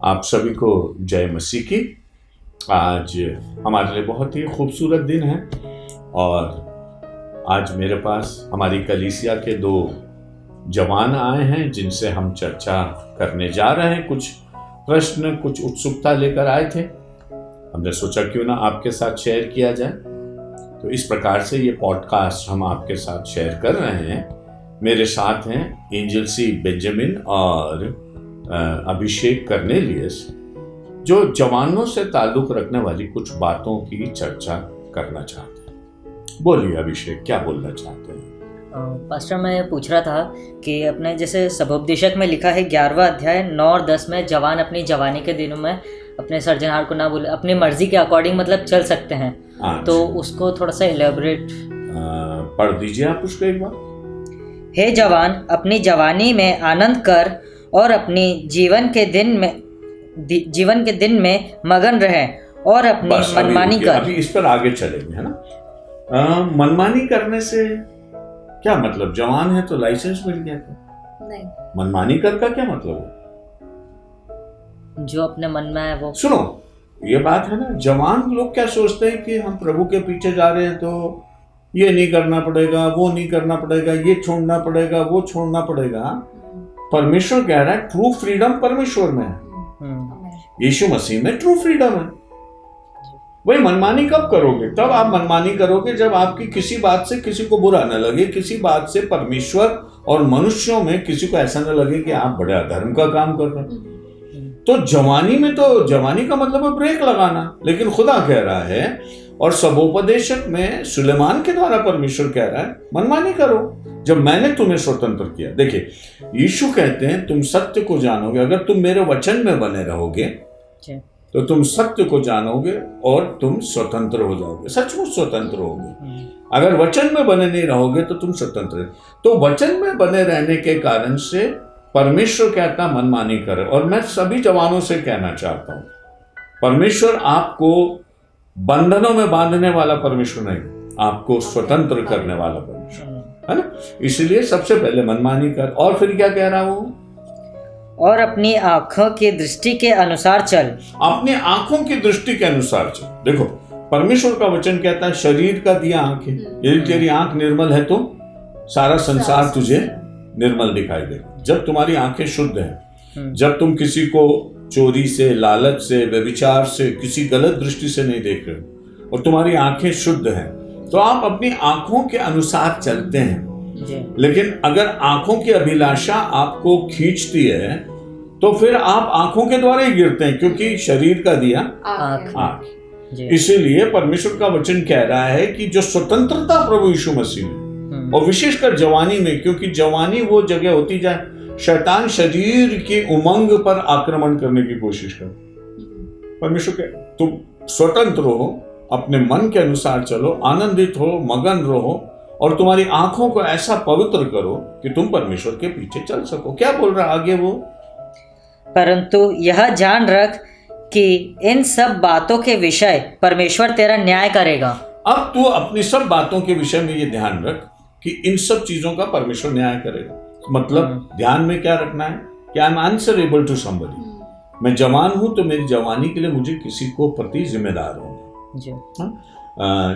आप सभी को जय मसीह की। आज हमारे लिए बहुत ही खूबसूरत दिन है और आज मेरे पास हमारी कलीसिया के 2 जवान आए हैं जिनसे हम चर्चा करने जा रहे हैं। कुछ प्रश्न, कुछ उत्सुकता लेकर आए थे। हमने सोचा क्यों ना आपके साथ शेयर किया जाए, तो इस प्रकार से ये पॉडकास्ट हम आपके साथ शेयर कर रहे हैं। मेरे साथ हैं एंजल सी बेंजामिन और अभिषेक कर्नेलियस, जो जवानों से ताल्लुक रखने वाली कुछ बातों की चर्चा करना चाहते हैं। बोलिए अभिषेक, क्या बोलना चाहते हैं? पास्टर, मैं पूछ रहा था कि अपने जैसे सबोपदेशक में लिखा है 11वां अध्याय 9 और 10 में, जवान अपनी जवानी के दिनों में अपने सर्जनहार को ना भूले, अपनी मर्जी के अकॉर्डिंग मतलब चल सकते हैं। तो उसको थोड़ा सा इलेबोरेट पढ़ दीजिए आप उसको एक बार। हे जवान, अपनी जवानी में आनंद कर और अपनी जीवन के दिन में मगन रहे और अपनी मनमानी कर। अभी इस पर आगे चलेंगे, है ना। मनमानी करने से क्या मतलब? जवान है तो लाइसेंस मिल गया क्या? नहीं। मनमानी कर का क्या मतलब है? जो अपने मन में है वो। सुनो, ये बात है ना, जवान लोग क्या सोचते हैं कि हम प्रभु के पीछे जा रहे हैं तो ये नहीं करना पड़ेगा, वो नहीं करना पड़ेगा, ये छोड़ना पड़ेगा, वो छोड़ना पड़ेगा। परमेश्वर कह रहा है ट्रू फ्रीडम परमेश्वर में है, यीशु मसीह में ट्रू फ्रीडम है। वही मनमानी कब करोगे? तब आप मनमानी करोगे जब आपकी किसी बात से किसी को बुरा न लगे, किसी बात से परमेश्वर और मनुष्यों में किसी को ऐसा न लगे कि आप बड़े अधर्म का काम कर रहे हैं। तो जवानी में, तो जवानी का मतलब है ब्रेक लगाना, लेकिन खुदा कह रहा है और सबोपदेशक में सुलेमान के द्वारा परमेश्वर कह रहा है मनमानी करो जब मैंने तुम्हें स्वतंत्र किया। देखिए, यीशु कहते हैं तुम सत्य को जानोगे, अगर तुम मेरे वचन में बने रहोगे तो तुम सत्य को जानोगे और तुम स्वतंत्र हो जाओगे, सचमुच स्वतंत्र होगे। अगर वचन में बने नहीं रहोगे तो तुम स्वतंत्र। तो वचन में बने रहने के कारण से परमेश्वर कहता मनमानी करे। और मैं सभी जवानों से कहना चाहता हूं, परमेश्वर आपको बंधनों में बांधने वाला परमेश्वर नहीं, आपको स्वतंत्र करने वाला परमेश्वर है ना। इसलिए सबसे पहले मनमानी कर। और फिर क्या कह रहा हूं? और अपनी आंखों की दृष्टि के अनुसार चल। अपनी आंखों की दृष्टि के अनुसार चल। देखो, परमेश्वर का वचन कहता है शरीर का दिया आंखें, यदि तेरी आंख निर्मल है तो सारा संसार तुझे निर्मल दिखाई देगा। जब तुम्हारी आंखें शुद्ध हैं, जब तुम किसी को चोरी से, लालच से, व्यभिचार से, किसी गलत दृष्टि से नहीं देख रहे हो और तुम्हारी आंखें शुद्ध हैं, तो आप अपनी आंखों के अनुसार चलते हैं। लेकिन अगर आंखों की अभिलाषा आपको खींचती है तो फिर आप आंखों के द्वारा ही गिरते हैं, क्योंकि शरीर का दिया आंख। इसीलिए परमेश्वर का वचन कह रहा है कि जो स्वतंत्रता प्रभु यीशु मसीह में, और विशेषकर जवानी में, क्योंकि जवानी वो जगह होती जाए शैतान शरीर की उमंग पर आक्रमण करने की कोशिश कर। परमेश्वर के तुम स्वतंत्र हो, अपने मन के अनुसार चलो, आनंदित हो, मगन रहो और तुम्हारी आंखों को ऐसा पवित्र करो कि तुम परमेश्वर के पीछे चल सको। क्या बोल रहा आगे वो? परंतु यह जान रख कि इन सब बातों के विषय परमेश्वर तेरा न्याय करेगा। अब तू अपनी सब बातों के विषय में ये ध्यान रख कि इन सब चीजों का परमेश्वर न्याय करेगा। मतलब ध्यान में क्या रखना है कि I am answerable to somebody. मैं जवान हूं तो मेरी जवानी के लिए मुझे किसी को प्रति जिम्मेदार हूं।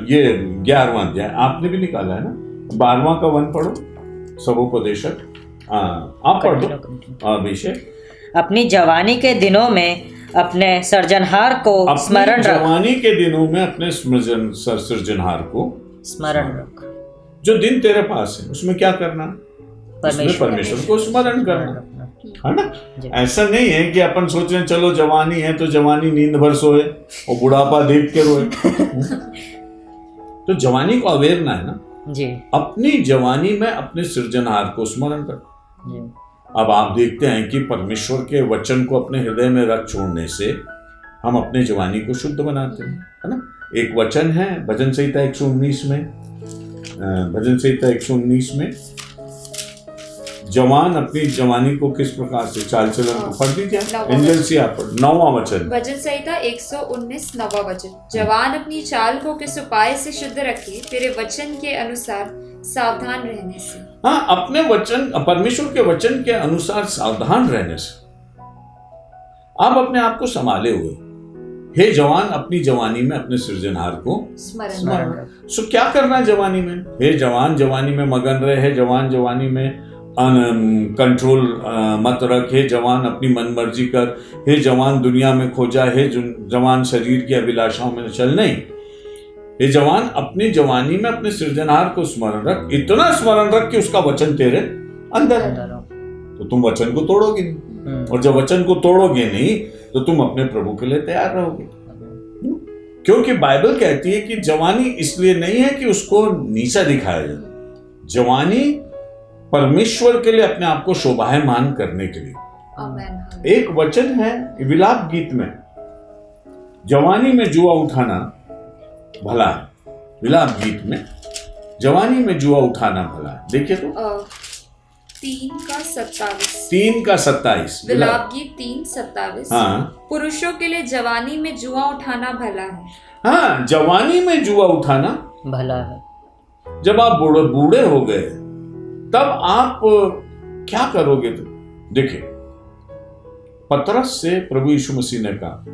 ये 11वां अध्याय आपने भी निकाला है ना, 12वां का 1 पढ़ो, सबोपदेशक। आप पढ़ दो अभिषेक। अपनी जवानी के दिनों में अपने सृजनहार को स्मरण रख। जवानी के दिनों में अपने सृजनहार को स्मरण रख। जो दिन तेरे पास है उसमें क्या करना? परमेश्वर को स्मरण करना, है ना। ऐसा नहीं है कि अपन सोच रहे हैं चलो जवानी है तो जवानी नींद भर सोए और बुढ़ापा देख के रोए। तो जवानी को अवेरना है ना जी। अपनी जवानी में अपने सृजनहार को स्मरण कर। अब आप देखते हैं कि परमेश्वर के वचन को अपने हृदय में रख छोड़ने से हम अपने जवानी को शुद्ध बनाते हैं, है ना। एक वचन है भजन संहिता 119 में, भजन संहिता 119 में जवान अपनी जवानी को किस प्रकार से चाल चलन को पढ़ दीजिए। एंजल से आप 9वां वचन, भजन संहिता 119 9वां वचन। जवान अपनी चाल को किस उपाय से शुद्ध रखे, तेरे वचन के अनुसार सावधान रहने से। हाँ, अपने वचन, परमेश्वर के वचन के अनुसार सावधान रहने से। आप अपने आप को संभाले हुए, हे जवान अपनी जवानी में अपने सृजनहार को स्मरण स्मरण रख। सो क्या करना है जवानी में? हे जवान जवानी में मगन रहे, हे जवान जवानी में कंट्रोल मत रख, हे जवान अपनी मनमर्जी कर, हे जवान दुनिया में खो जा, हे जवान शरीर की अभिलाषाओं में चल नहीं। हे जवान अपनी जवानी में अपने सृजनहार को स्मरण रख, इतना स्मरण रख कि उसका वचन तेरे अंदर है। तो तुम वचन को तोड़ोगे नहीं, और जब वचन को तोड़ोगे नहीं तो तुम अपने प्रभु के लिए तैयार रहोगे। क्योंकि बाइबल कहती है कि जवानी इसलिए नहीं है कि उसको नीचा दिखाया जाए, जवानी परमेश्वर के लिए अपने आप को शोभायमान करने के लिए। आमीन। एक वचन है विलाप गीत में, जवानी में जुआ उठाना भला है। विलाप गीत में जवानी में जुआ उठाना भला है। देखिए तो 3:27 विलाप गीत 3:27। हाँ पुरुषों के लिए जवानी में जुआ उठाना भला है। हाँ, जवानी में जुआ उठाना भला है। जब आप बूढ़े हो गए तब आप क्या करोगे? तो देखिए, पतरस से प्रभु यीशु मसीह ने कहा,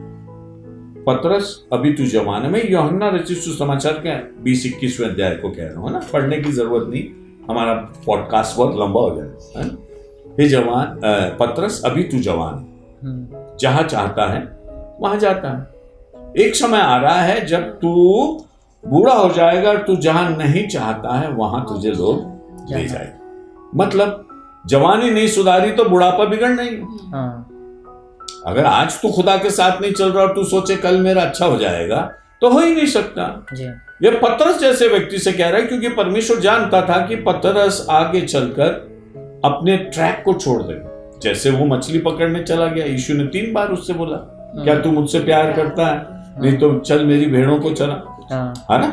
पतरस अभी तू जवान है। मैं यूहन्ना रचित सुसमाचार के 20-21वें अध्याय को कह रहा हूं ना, पढ़ने की जरूरत नहीं, हमारा पॉडकास्ट बहुत लंबा हो जाएगा। हे जवान पतरस अभी तू जवान है, जहां चाहता है वहां जाता है। एक समय आ रहा है जब तू बूढ़ा हो जाएगा और तू जहां नहीं चाहता है वहां तुझे लोग ले जाएंगे। मतलब जवानी नहीं सुधारी तो बुढ़ापा बिगड़ना ही है। अगर आज तू खुदा के साथ नहीं चल रहा और तू सोचे कल मेरा अच्छा हो जाएगा, तो हो ही नहीं सकता। ये पतरस जैसे व्यक्ति से कह रहा है, क्योंकि परमेश्वर जानता था कि पतरस आगे चलकर अपने ट्रैक को छोड़ देगा। जैसे वो मछली पकड़ने चला गया, यीशु ने 3 बार उससे बोला, क्या तू मुझसे प्यार करता है? नहीं तो चल मेरी भेड़ों को चला, है ना?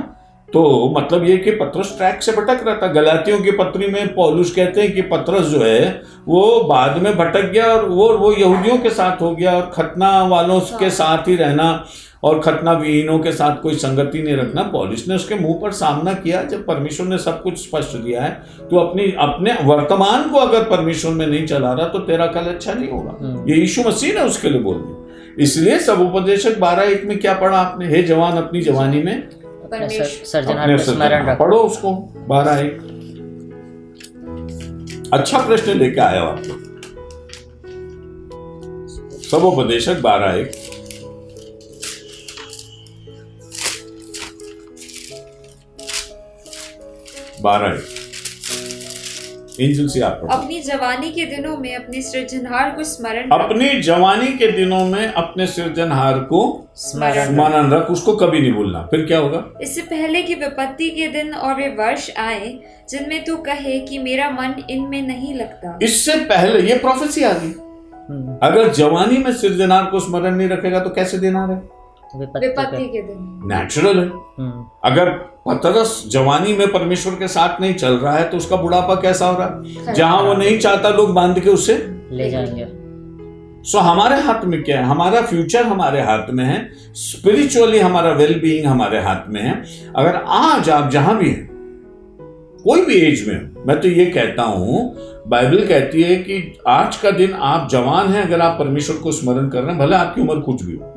तो मतलब ये कि पतरस ट्रैक से भटक रहा था। गलातियों की पत्री में पौलुस कहते हैं कि पतरस जो है वो बाद में भटक गया और वो यहूदियों के साथ हो गया, और खतना वालों के साथ ही रहना और खतना विहीनों के साथ कोई संगति नहीं रखना। पौलुस ने उसके मुंह पर सामना किया। जब परमेश्वर ने सब कुछ स्पष्ट दिया है, तो अपने वर्तमान को अगर परमेश्वर में नहीं चला रहा तो तेरा कल अच्छा नहीं होगा। ये यीशु मसीह ने उसके लिए बोल दिया। इसलिए सब उपदेशक 12:1 में क्या पढ़ा आपने? हे जवान अपनी जवानी में सृजनहार को स्मरण रख। पढ़ो उसको 12:1। अच्छा प्रश्न लेके आया आप लोग। सब उपदेशक 12:1। एंजल से आप पढ़ो। अपनी जवानी के दिनों में अपने सृजनहार को स्मरण अपनी जवानी के दिनों में अपने सृजनहार को स्मरण रख। उसको कभी नहीं भूलना। फिर क्या होगा? इससे पहले कि विपत्ति के दिन और वे वर्ष आए जिनमें तू कहे कि मेरा मन इनमें नहीं लगता। इससे पहले ये प्रोफेसी आ गई। अगर जवानी में सृजनहार को स्मरण नहीं रखेगा तो कैसे दिन आ रहे? विपत्ति के दिन। नेचुरल है। अगर पतरस जवानी में परमेश्वर के साथ नहीं चल रहा है तो उसका बुढ़ापा कैसा हो रहा है? जहां वो नहीं चाहता लोग बांध के उसे ले जाएंगे। सो हमारे हाथ में क्या है? हमारा फ्यूचर हमारे हाथ में है। स्पिरिचुअली हमारा वेल बीइंग हमारे हाथ में है। अगर आज आप जहां भी हैं, कोई भी एज में, मैं तो ये कहता हूं, बाइबल कहती है कि आज का दिन आप जवान हैं अगर आप परमेश्वर को स्मरण कर रहे हैं, भले आपकी उम्र कुछ भी हो।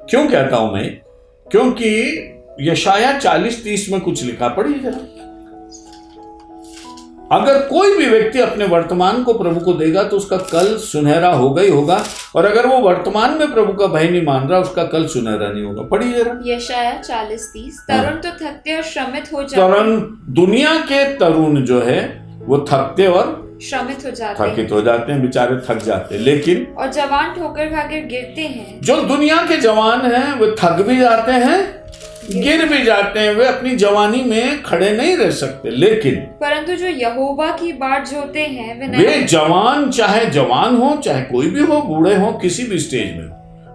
क्यों कहता हूं मैं? क्योंकि यशाया 40:30 में कुछ लिखा, पढ़िए जरा। अगर कोई भी व्यक्ति अपने वर्तमान को प्रभु को देगा तो उसका कल सुनहरा होगा ही होगा, और अगर वो वर्तमान में प्रभु का भय नहीं मान रहा उसका कल सुनहरा नहीं होगा। पढ़िए जरा यशाया 40:30। तरुण तो थकते और श्रमित हो जाते। तरुण, दुनिया के तरुण जो है वो थकते और श्रमित हो जाते हैं, थकित हो जाते हैं, बेचारे थक जाते हैं। लेकिन और जवान ठोकर खाकर गिरते हैं। जो दुनिया के जवान हैं वो थक भी जाते हैं, गिर भी जाते हैं, वे अपनी जवानी में खड़े नहीं रह सकते। लेकिन परंतु जो यहोवा की बाट जोते हैं वे जवान, चाहे जवान हो चाहे कोई भी हो, बूढ़े हो, किसी भी स्टेज में,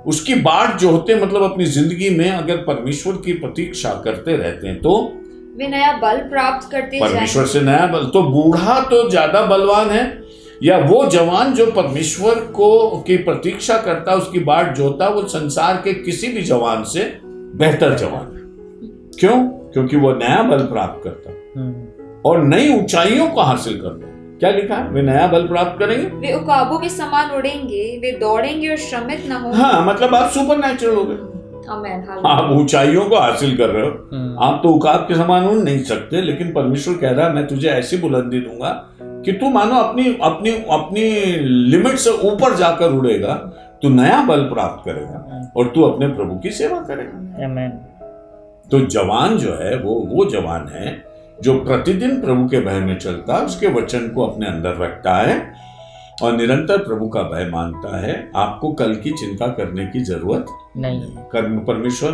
उसकी बाट जो होते, मतलब अपनी जिंदगी में अगर परमेश्वर की प्रतीक्षा करते रहते हैं तो वे नया बल प्राप्त करते हैं। परमेश्वर से नया बल। तो बूढ़ा तो ज्यादा बलवान है, या वो जवान जो परमेश्वर को की प्रतीक्षा करता है, उसकी बाट जोता, वो संसार के किसी भी जवान से बेहतर जवान है। क्यों? क्योंकि वो नया बल प्राप्त करता और नई ऊंचाइयों को हासिल करता। क्या लिखा है? वे नया बल प्राप्त करेंगे, वे उकाबों के समान उड़ेंगे, वे दौड़ेंगे और श्रमित न होंगे। हाँ, मतलब आप सुपर नेचुरल हो गए, आमेन, आप ऊंचाइयों को हासिल कर रहे हो। आप तो उकाब के समान उड़ नहीं सकते, लेकिन परमेश्वर कह रहा है मैं तुझे ऐसी बुलंदी दूंगा कि तू मानो अपनी अपनी अपनी लिमिट से ऊपर जाकर उड़ेगा, तू नया बल प्राप्त करेगा और तू अपने प्रभु की सेवा करेगा। आमेन। तो जवान जो है वो जवान है जो प्रतिदिन प्रभु के भय में चलता है, उसके वचन को अपने अंदर रखता है और निरंतर प्रभु का भय मानता है। आपको कल की चिंता करने की जरूरत नहीं। कर्म परमेश्वर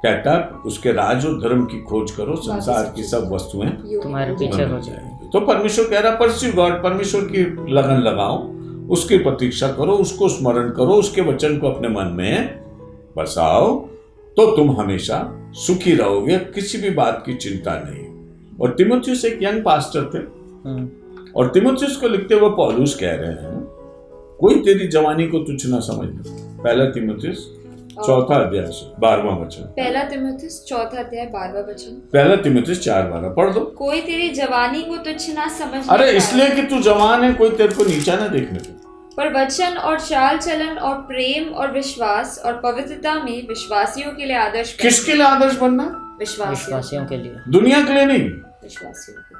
कहता है उसके राज और धर्म की खोज करो, संसार की सब वस्तुएं तुम्हारे पीछे हो जाएंगी। तो परमेश्वर कह रहा है परस्यू गॉड, परमेश्वर की लगन लगाओ, उसकी प्रतीक्षा करो, उसको स्मरण करो, उसके वचन को अपने मन में बसाओ, तो तुम हमेशा सुखी रहोगे, किसी भी बात की चिंता नहीं। और तीमुथियुस एक यंग पास्टर थे और तीमुथियुस को लिखते हुए पौलुस कह रहे हैं कोई तेरी जवानी को तुच्छ ना समझना। पहला तीमुथियुस 4 अध्याय 12वां वचन। पहला तीमुथियुस 4 अध्याय 12वां वचन। पहला तीमुथियुस 4:12 पढ़ दो। कोई तेरी जवानी को तुच्छ ना समझ। अरे इसलिए कि तू जवान है, कोई तेरे को नीचा ना देखने दे, पर वचन और चाल चलन और प्रेम और विश्वास और पवित्रता में विश्वासियों के लिए आदर्श। किसके लिए आदर्श बनना? विश्वासियों के लिए, दुनिया के लिए नहीं। विश्वासियों के लिए।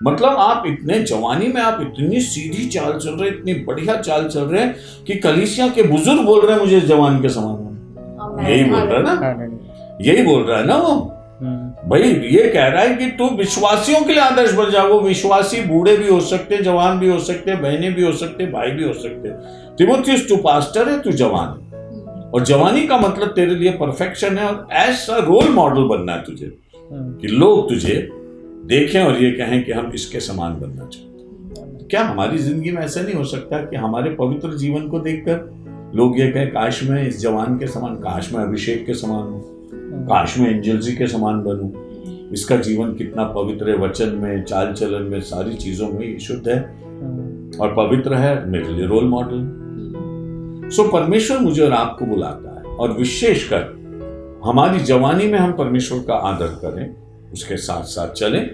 मतलब आप इतने जवानी में आप इतनी सीधी चाल चल रहे, इतनी बढ़िया चाल चल रहे कि कलीसिया के बुजुर्ग बोल रहे हैं मुझे जवान के समान होना। यही बोल रहा है ना, यही बोल रहा है ना वो भाई। ये कह रहा है कि तू विश्वासियों के लिए आदर्श बन जा। वो विश्वासी बूढ़े भी हो सकते, जवान भी हो सकते, बहनें भी हो सकते, भाई भी हो सकते। तीमुथियुस तू पास्टर है, तू जवान है, और जवानी का मतलब तेरे लिए परफेक्शन है और ऐसा रोल मॉडल बनना है तुझे कि लोग तुझे देखें और ये कहें कि हम इसके समान बनना चाहते हैं। क्या हमारी जिंदगी में ऐसा नहीं हो सकता कि हमारे पवित्र जीवन को देखकर लोग ये कहें काश मैं इस जवान के समान, काश मैं अभिषेक के समान हूँ, काश मैं एंजल जी के समान बनूं, इसका जीवन कितना पवित्र है, वचन में, चाल चलन में, सारी चीजों में ये शुद्ध है और पवित्र है, मेरे लिए रोल मॉडल। सो परमेश्वर मुझे और आपको बुलाता है और विशेषकर हमारी जवानी में हम परमेश्वर का आदर करें, उसके साथ साथ चलें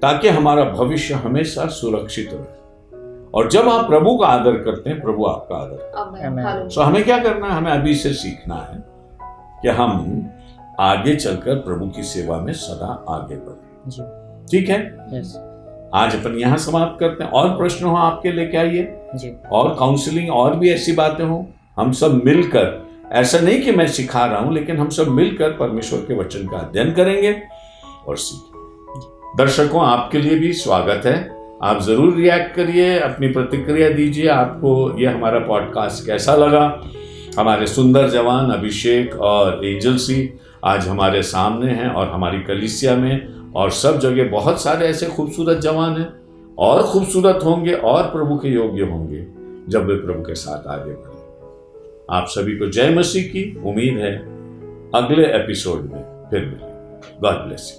ताकि हमारा भविष्य हमेशा सुरक्षित रहे। और जब आप प्रभु का आदर करते हैं, प्रभु आपका आदर। सो हमें क्या करना है? हमें अभी से सीखना है कि हम आगे चलकर प्रभु की सेवा में सदा आगे बढ़े। ठीक है, आज अपन यहाँ समाप्त करते हैं। और प्रश्न हो आपके लेके आइए, और काउंसलिंग और भी ऐसी बातें हो, हम सब मिलकर, ऐसा नहीं कि मैं सिखा रहा हूं, लेकिन हम सब मिलकर परमेश्वर के वचन का अध्ययन करेंगे और सीखेंगे। दर्शकों, आपके लिए भी स्वागत है, आप जरूर रिएक्ट करिए, अपनी प्रतिक्रिया दीजिए। आपको ये हमारा पॉडकास्ट कैसा लगा? हमारे सुंदर जवान अभिषेक और एंजल सी आज हमारे सामने हैं और हमारी कलीसिया में और सब जगह बहुत सारे ऐसे खूबसूरत जवान हैं और खूबसूरत होंगे और प्रभु के योग्य होंगे जब वे प्रभु के साथ आगे बढ़े। आप सभी को जय मसीह की उम्मीद है अगले एपिसोड में फिर मिलेंगे। God bless you.